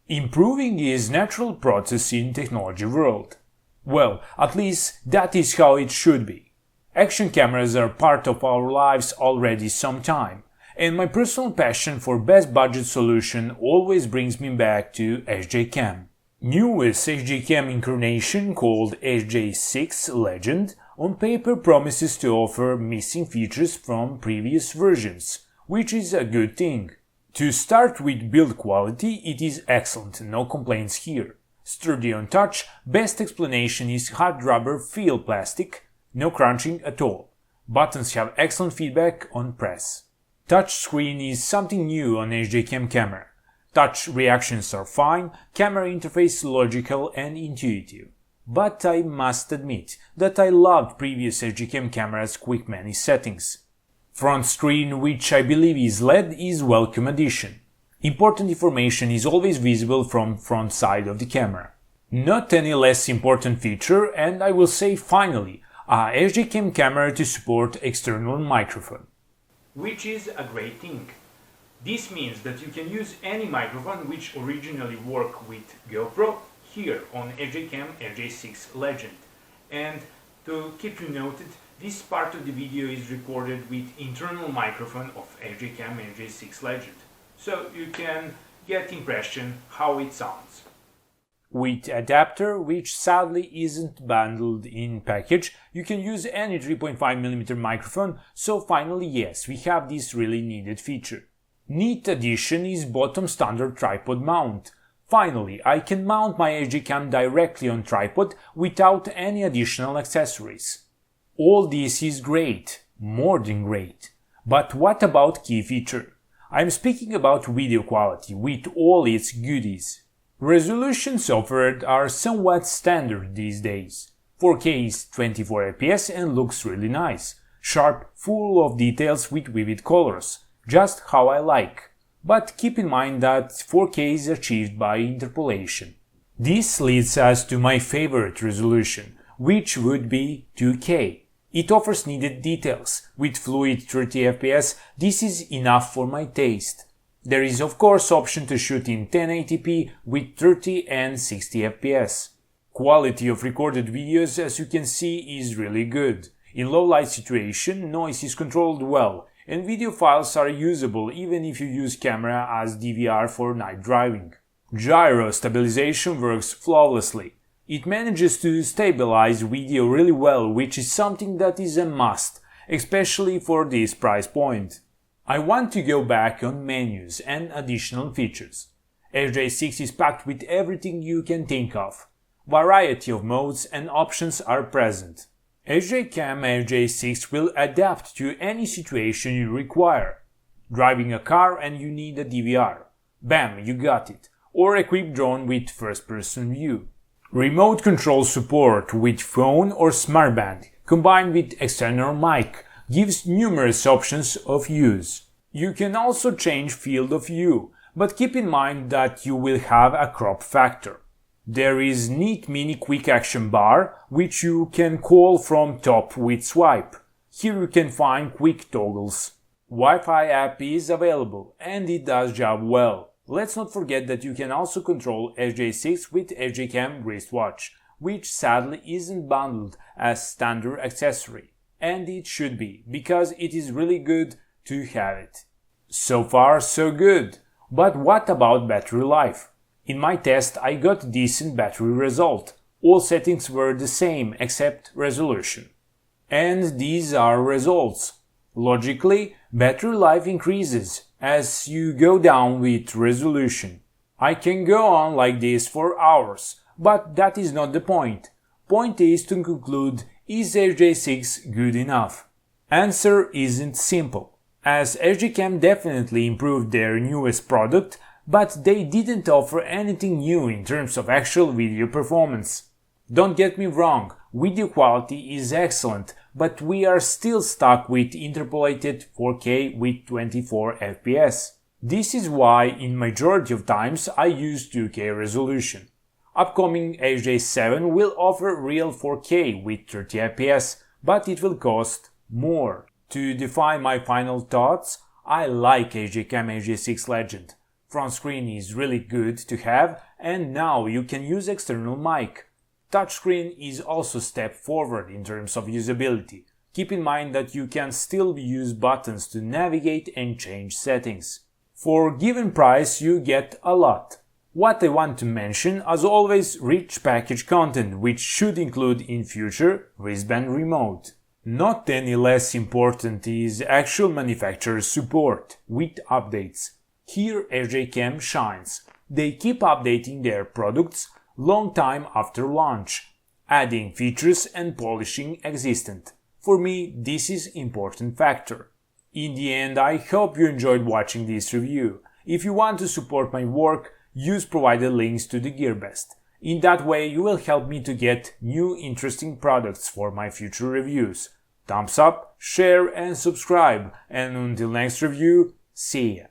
Improving is natural process in technology world. Well, at least that is how it should be. Action cameras are part of our lives already some time, and my personal passion for best budget solution always brings me back to SJCAM. Newest SJCAM incarnation called SJ6 Legend on paper promises to offer missing features from previous versions, which is a good thing. To start with build quality, it is excellent, no complaints here. Sturdy on touch, best explanation is hard rubber feel plastic, no crunching at all. Buttons have excellent feedback on press. Touch screen is something new on SJCAM camera. Touch reactions are fine, camera interface logical and intuitive. But I must admit that I loved previous SJCAM camera's quick manage settings. Front screen, which I believe is LED, is welcome addition. Important information is always visible from front side of the camera. Not any less important feature, and I will say finally, a SJCAM camera to support external microphone. Which is a great thing. This means that you can use any microphone which originally worked with GoPro here on SJCAM SJ6 Legend. And to keep you noted, this part of the video is recorded with internal microphone of SJCAM SJ6 Legend, so you can get impression how it sounds. With adapter, which sadly isn't bundled in package, you can use any 3.5mm microphone, so finally yes, we have this really needed feature. Neat addition is bottom standard tripod mount. Finally, I can mount my SJCAM directly on tripod without any additional accessories. All this is great, more than great. But what about key feature? I'm speaking about video quality with all its goodies. Resolutions offered are somewhat standard these days. 4K is 24 fps and looks really nice. Sharp, full of details with vivid colors. Just how I like. But keep in mind that 4K is achieved by interpolation. This leads us to my favorite resolution, which would be 2K. It offers needed details. With fluid 30 fps, this is enough for my taste. There is of course option to shoot in 1080p with 30 and 60 fps. Quality of recorded videos, as you can see, is really good. In low light situation, noise is controlled well, and video files are usable even if you use camera as DVR for night driving. Gyro stabilization works flawlessly. It manages to stabilize video really well, which is something that is a must, especially for this price point. I want to go back on menus and additional features. SJ6 is packed with everything you can think of. Variety of modes and options are present. SJCAM SJ6 will adapt to any situation you require. Driving a car and you need a DVR. Bam, you got it. Or equip drone with first-person view. Remote control support with phone or smartband combined with external mic gives numerous options of use. You can also change field of view, but keep in mind that you will have a crop factor. There is neat mini quick action bar which you can call from top with swipe. Here you can find quick toggles. Wi-Fi app is available and it does job well. Let's not forget that you can also control SJ6 with SJCAM wristwatch, which sadly isn't bundled as standard accessory. And it should be, because it is really good to have it. So far so good. But what about battery life? In my test I got decent battery result. All settings were the same except resolution. And these are results. Logically, battery life increases as you go down with resolution. I can go on like this for hours, but that is not the point. Point is to conclude, is SJ6 good enough? Answer isn't simple, as SJCAM definitely improved their newest product, but they didn't offer anything new in terms of actual video performance. Don't get me wrong, video quality is excellent, but we are still stuck with interpolated 4K with 24 fps. This is why in majority of times I use 2K resolution. Upcoming SJ7 will offer real 4K with 30 fps, but it will cost more. To define my final thoughts, I like SJCAM SJ6 Legend. Front screen is really good to have, and now you can use external mic. Touchscreen is also a step forward in terms of usability. Keep in mind that you can still use buttons to navigate and change settings. For a given price you get a lot. What I want to mention, as always, rich package content, which should include in future wristband remote. Not any less important is actual manufacturer support with updates. Here SJCAM shines. They keep updating their products long time after launch, adding features and polishing existent. For me, this is important factor. In the end, I hope you enjoyed watching this review. If you want to support my work, use provided links to the GearBest. In that way, you will help me to get new interesting products for my future reviews. Thumbs up, share and subscribe, and until next review, see ya!